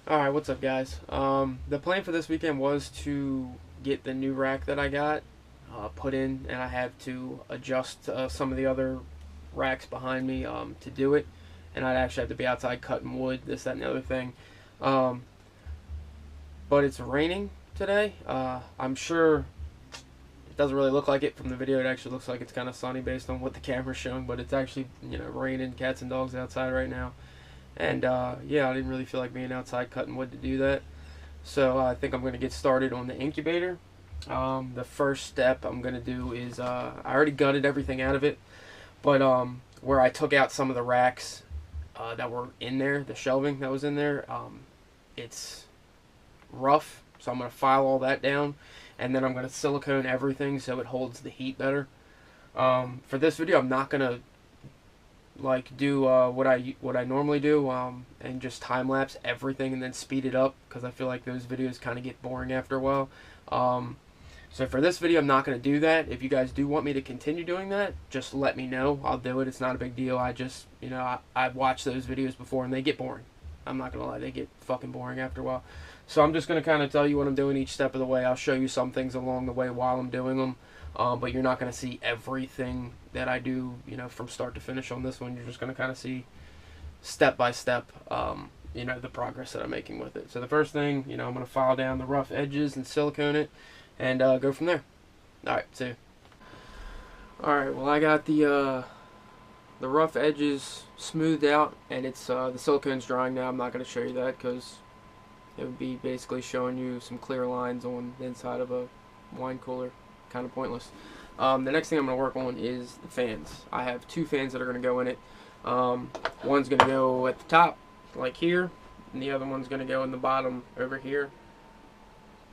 Alright, what's up guys? The plan for this weekend was to get the new rack that I got put in, and I have to adjust some of the other racks behind me to do it, and I'd actually have to be outside cutting wood, this, that, and the other thing. Um, but it's raining today. I'm sure it doesn't really look like it from the video. It actually looks like it's kind of sunny based on what the camera's showing, but it's actually, raining cats and dogs outside right now. And yeah, I didn't really feel like being outside cutting wood to do that. So I think I'm going to get started on the incubator. The first step I'm going to do is, I already gutted everything out of it, but where I took out some of the racks that were in there, the shelving that was in there, it's rough. So I'm going to file all that down, and then I'm going to silicone everything so it holds the heat better. For this video, I'm not going to do what I normally do, and just time lapse everything and then speed it up, because I feel like those videos kind of get boring after a while. So for this video, I'm not going to do that. If you guys do want me to continue doing that, just let me know. I'll do it. It's not a big deal. I just, I've watched those videos before and they get boring. I'm not going to lie. They get fucking boring after a while. So I'm just going to kind of tell you what I'm doing each step of the way. I'll show you some things along the way while I'm doing them. But you're not going to see everything that I do, from start to finish on this one. You're just going to kind of see step by step, the progress that I'm making with it. So the first thing, I'm going to file down the rough edges and silicone it, and go from there. Alright, see you. Alright, well, I got the rough edges smoothed out, and it's the silicone's drying now. I'm not going to show you that because it would be basically showing you some clear lines on the inside of a wine cooler. Kind of pointless. The next thing I'm going to work on is the fans. I have two fans that are going to go in it. One's going to go at the top, like here, and the other one's going to go in the bottom over here.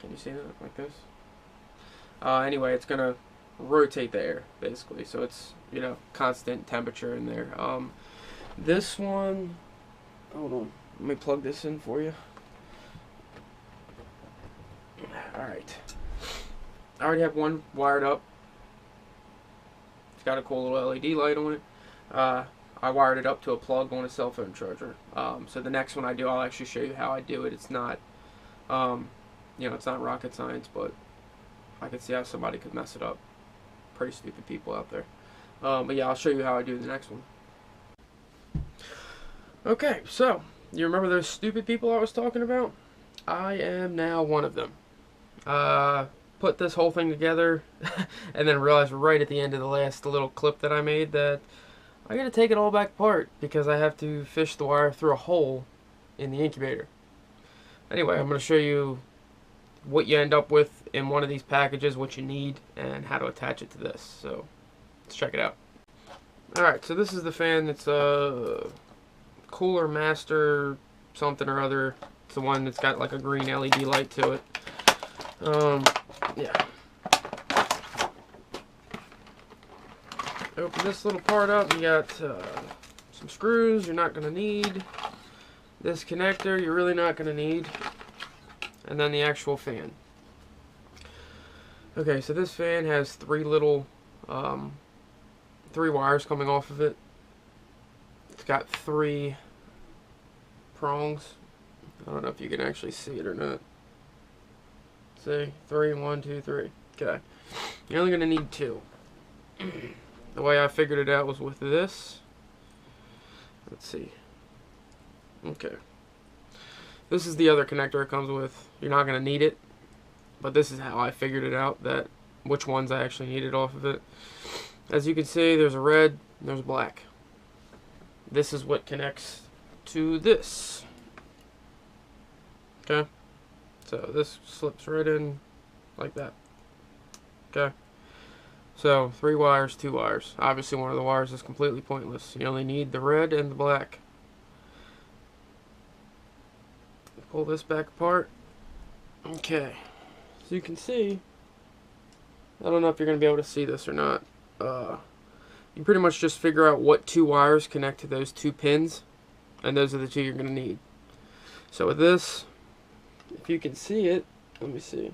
Can you see that? Like this? Anyway, it's going to rotate the air, basically, so it's, constant temperature in there. This one, hold on, let me plug this in for you. Alright. I already have one wired up. It's got a cool little LED light on it. I wired it up to a plug on a cell phone charger. So the next one I do, I'll actually show you how I do it. It's not, it's not rocket science, but I can see how somebody could mess it up. Pretty stupid people out there. But yeah, I'll show you how I do the next one. Okay, so you remember those stupid people I was talking about? I am now one of them. Put this whole thing together and then realized right at the end of the last little clip that I made that I gotta take it all back apart because I have to fish the wire through a hole in the incubator. Anyway, I'm gonna show you what you end up with in one of these packages, what you need, and how to attach it to this. So let's check it out. Alright, so this is the fan. It's a Cooler Master something or other. It's the one that's got like a green LED light to it. Yeah. Open this little part up. You got some screws you're not going to need. This connector you're really not going to need. And then the actual fan. Okay, so this fan has three wires coming off of it. It's got 3 prongs. I don't know if you can actually see it or not. See, 3, 1, 2, 3. Okay, you're only gonna need 2. The way I figured it out was with this. Let's see. Okay, this is the other connector it comes with. You're not gonna need it, but this is how I figured it out, that which ones I actually needed off of it. As you can see, there's a red, and there's a black. This is what connects to this. Okay. So this slips right in like that. Okay. So 3 wires, 2 wires. Obviously one of the wires is completely pointless. You only need the red and the black. Pull this back apart. Okay. So you can see, I don't know if you're going to be able to see this or not. You pretty much just figure out what 2 wires connect to those 2 pins, and those are the 2 you're going to need. So with this, if you can see it, let me see.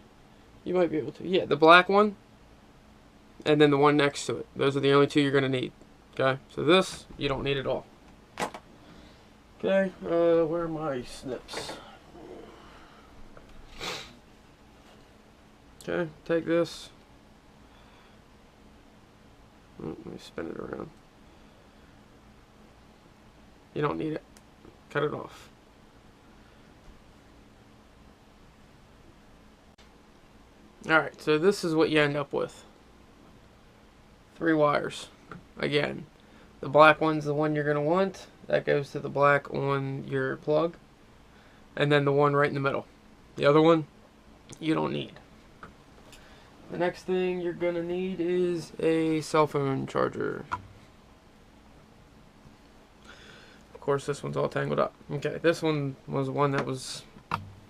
You might be able to. Yeah, the black one, and then the one next to it. Those are the only 2 you're going to need. Okay, so this, you don't need at all. Okay, where are my snips? Okay, take this. Let me spin it around. You don't need it. Cut it off. Alright, so this is what you end up with. 3 wires. Again, the black one's the one you're going to want. That goes to the black on your plug. And then the one right in the middle. The other one, you don't need. The next thing you're going to need is a cell phone charger. Of course, this one's all tangled up. Okay, this one was one that was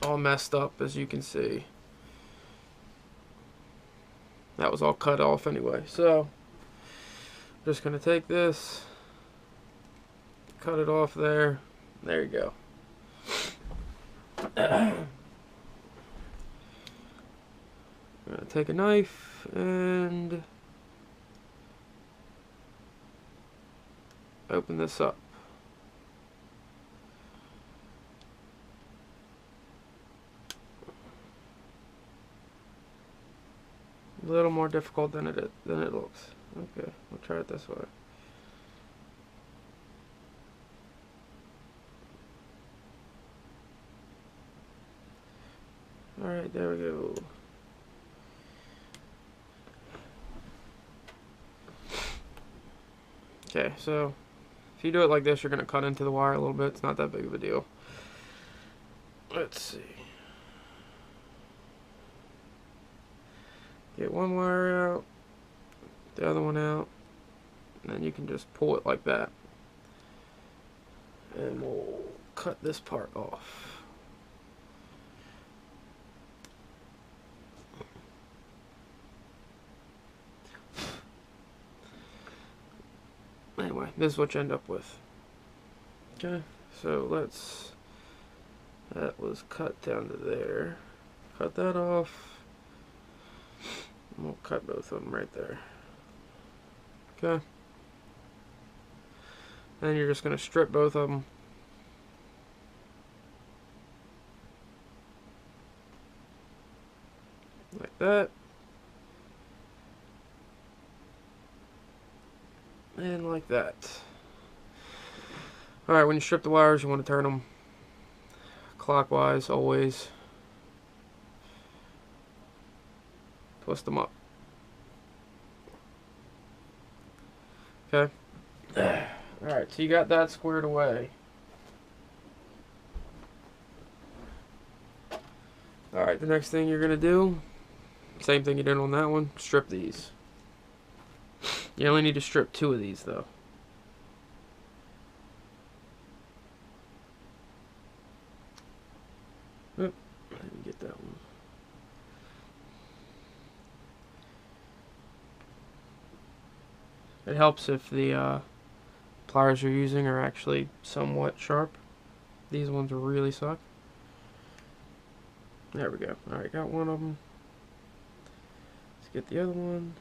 all messed up, as you can see. That was all cut off anyway. So, I'm just going to take this, cut it off there. There you go. I'm going to take a knife and open this up. A little more difficult than it looks. Okay, we'll try it this way. Alright, there we go. Okay, so if you do it like this, you're going to cut into the wire a little bit. It's not that big of a deal. Let's see. Get one wire out, the other one out, and then you can just pull it like that. And we'll cut this part off. Anyway, this is what you end up with. Okay, so that was cut down to there. Cut that off. We'll cut both of them right there. Okay. Then you're just going to strip both of them. Like that. And like that. Alright, when you strip the wires, you want to turn them clockwise always. Twist them up. Okay. Alright, so you got that squared away. Alright, the next thing you're going to do, same thing you did on that one, strip these. You only need to strip 2 of these though. Oop, let me get that one. It helps if the pliers you're using are actually somewhat sharp. These ones really suck. There we go. Alright, got one of them. Let's get the other one.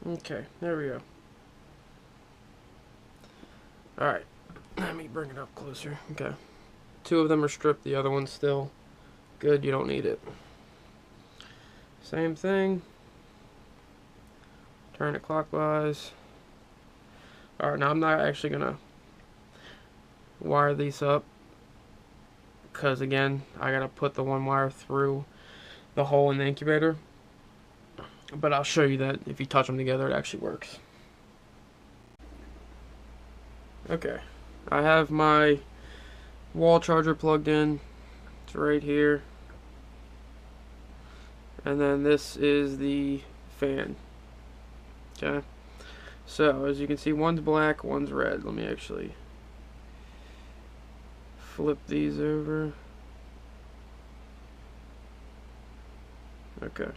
Okay, there we go. Alright, let me bring it up closer. Okay. 2 of them are stripped, the other one's still good, you don't need it. Same thing. Turn it clockwise. Alright, now I'm not actually going to wire these up, because again, I got to put the one wire through the hole in the incubator. But I'll show you that if you touch them together, it actually works. Okay, I have my wall charger plugged in. It's right here. And then this is the fan. Okay, so as you can see, one's black, one's red. Let me actually flip these over. Okay.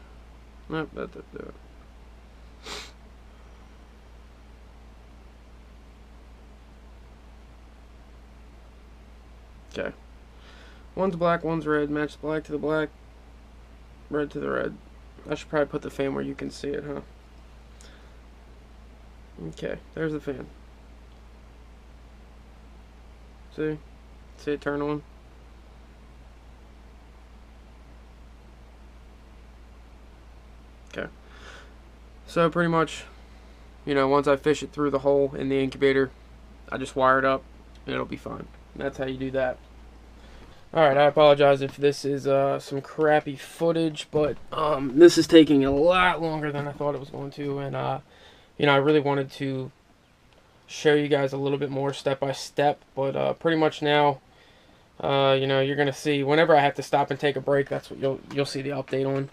Nope, that didn't do it. Okay. One's black, one's red. Match the black to the black, red to the red. I should probably put the fan where you can see it, huh? Okay, there's the fan. See? See it turn on? Okay. So pretty much, once I fish it through the hole in the incubator, I just wire it up and it'll be fine. And that's how you do that. Alright, I apologize if this is some crappy footage, but this is taking a lot longer than I thought it was going to, and I really wanted to show you guys a little bit more step by step, but pretty much now, you're gonna see whenever I have to stop and take a break, that's what you'll see the update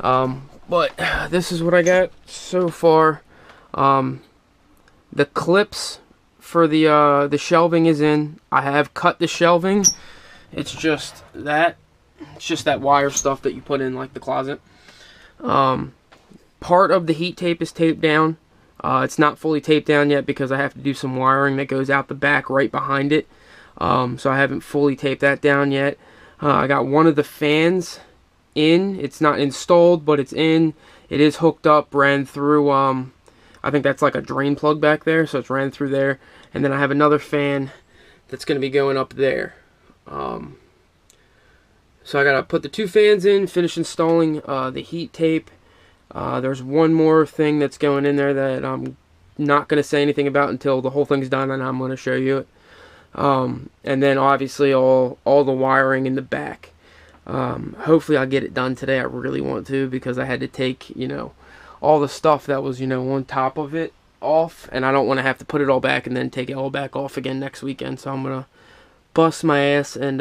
on. But this is what I got so far. The clips for the shelving is in. I have cut the shelving. It's just that wire stuff that you put in like the closet. Part of the heat tape is taped down. It's not fully taped down yet because I have to do some wiring that goes out the back right behind it. So I haven't fully taped that down yet. I got one of the fans in. It's not installed, but it's in. It is hooked up, ran through, I think that's like a drain plug back there, so it's ran through there. And then I have another fan that's going to be going up there. So I got to put the two fans in, finish installing the heat tape. There's one more thing that's going in there that I'm not going to say anything about until the whole thing's done, and I'm going to show you it. And then obviously all the wiring in the back. Hopefully I'll get it done today. I really want to, because I had to take, all the stuff that was, on top of it off, and I don't want to have to put it all back and then take it all back off again next weekend. So I'm going to bust my ass and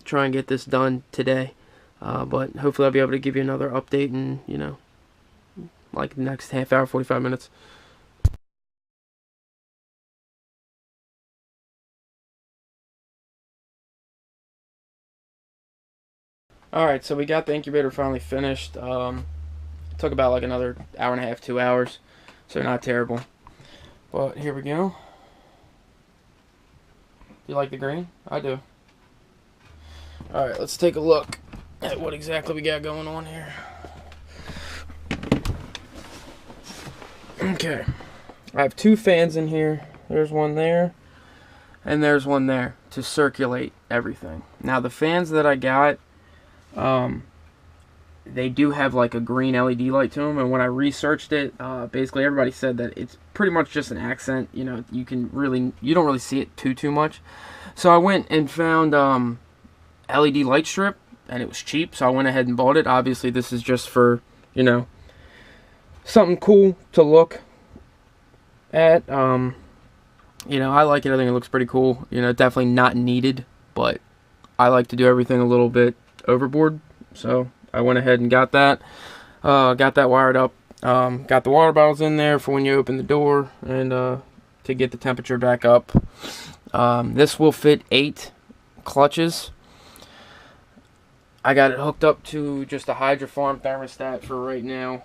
try and get this done today. But hopefully I'll be able to give you another update in, like the next half hour, 45 minutes. Alright, so we got the incubator finally finished. It took about like another hour and a half, 2 hours. So not terrible. But here we go. Do you like the green? I do. Alright, let's take a look at what exactly we got going on here. Okay. I have two fans in here. There's one there. And there's one there to circulate everything. Now the fans that I got, they do have like a green LED light to them, and when I researched it, basically everybody said that it's pretty much just an accent. You don't really see it too much. So I went and found LED light strip, and it was cheap, so I went ahead and bought it. Obviously this is just for, something cool to look at. I like it. I think it looks pretty cool. Definitely not needed, but I like to do everything a little bit overboard, so I went ahead and got that wired up. Got the water bottles in there for when you open the door, and to get the temperature back up. This will fit 8 clutches. I got it hooked up to just a hydrofarm thermostat for right now.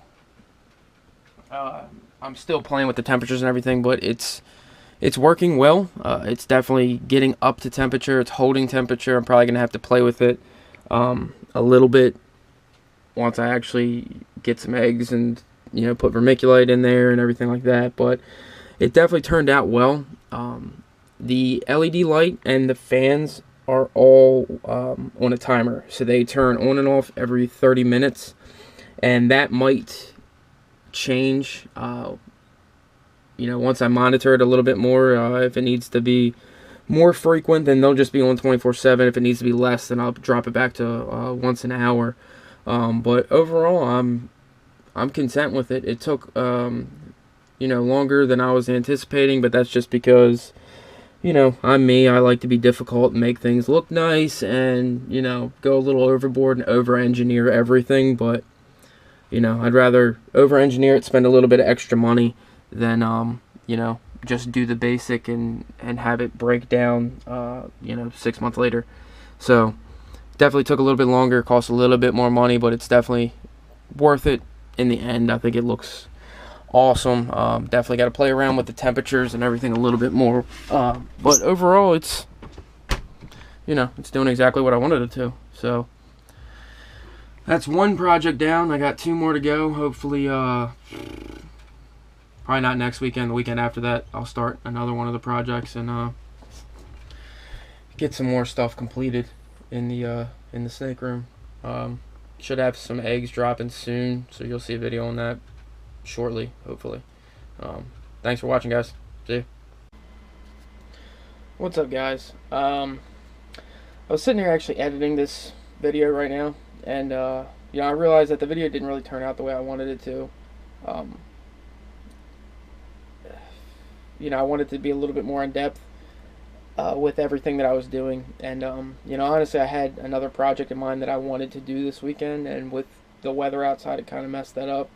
I'm still playing with the temperatures and everything, but it's working well. It's definitely getting up to temperature. It's holding temperature. I'm probably gonna have to play with it a little bit once I actually get some eggs and put vermiculite in there and everything like that. But it definitely turned out well. The LED light and the fans are all on a timer, so they turn on and off every 30 minutes, and that might change once I monitor it a little bit more. If it needs to be more frequent, then they'll just be on 24/7. If it needs to be less, then I'll drop it back to once an hour. But overall, I'm content with it. It took longer than I was anticipating, but that's just because I'm me. I like to be difficult and make things look nice, and go a little overboard and over-engineer everything. But I'd rather over-engineer it, spend a little bit of extra money, than just do the basic and have it break down 6 months later. So definitely took a little bit longer, cost a little bit more money, but it's definitely worth it in the end. I think it looks awesome. Definitely got to play around with the temperatures and everything a little bit more, but overall it's it's doing exactly what I wanted it to. So that's one project down. I got 2 more to go. Hopefully, probably not next weekend. The weekend after that, I'll start another one of the projects and get some more stuff completed in the snake room. Should have some eggs dropping soon, so you'll see a video on that shortly, hopefully. Thanks for watching, guys. See you. What's up, guys? I was sitting here actually editing this video right now, and I realized that the video didn't really turn out the way I wanted it to. I wanted to be a little bit more in depth with everything that I was doing, and honestly, I had another project in mind that I wanted to do this weekend, and with the weather outside, it kind of messed that up.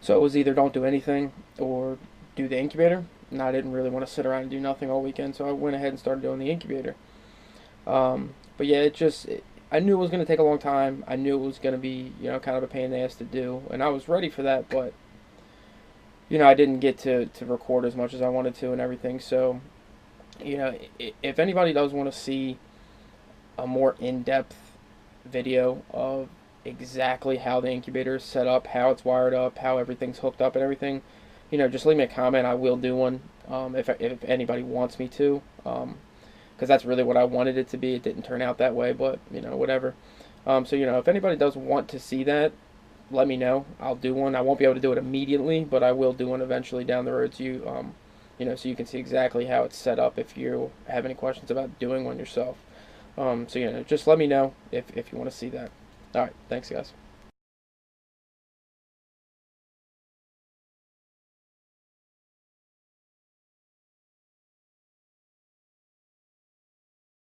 So it was either don't do anything or do the incubator, and I didn't really want to sit around and do nothing all weekend, so I went ahead and started doing the incubator. But yeah, I knew it was going to take a long time. I knew it was going to be, kind of a pain in the ass to do, and I was ready for that, but I didn't get to record as much as I wanted to and everything. So, if anybody does want to see a more in-depth video of exactly how the incubator is set up, how it's wired up, how everything's hooked up and everything, just leave me a comment. I will do one if anybody wants me to, because that's really what I wanted it to be. It didn't turn out that way, but, whatever. So, if anybody does want to see that, let me know. I'll do one. I won't be able to do it immediately, but I will do one eventually down the road, so so you can see exactly how it's set up if you have any questions about doing one yourself. So just let me know if you want to see that. All right, thanks, guys.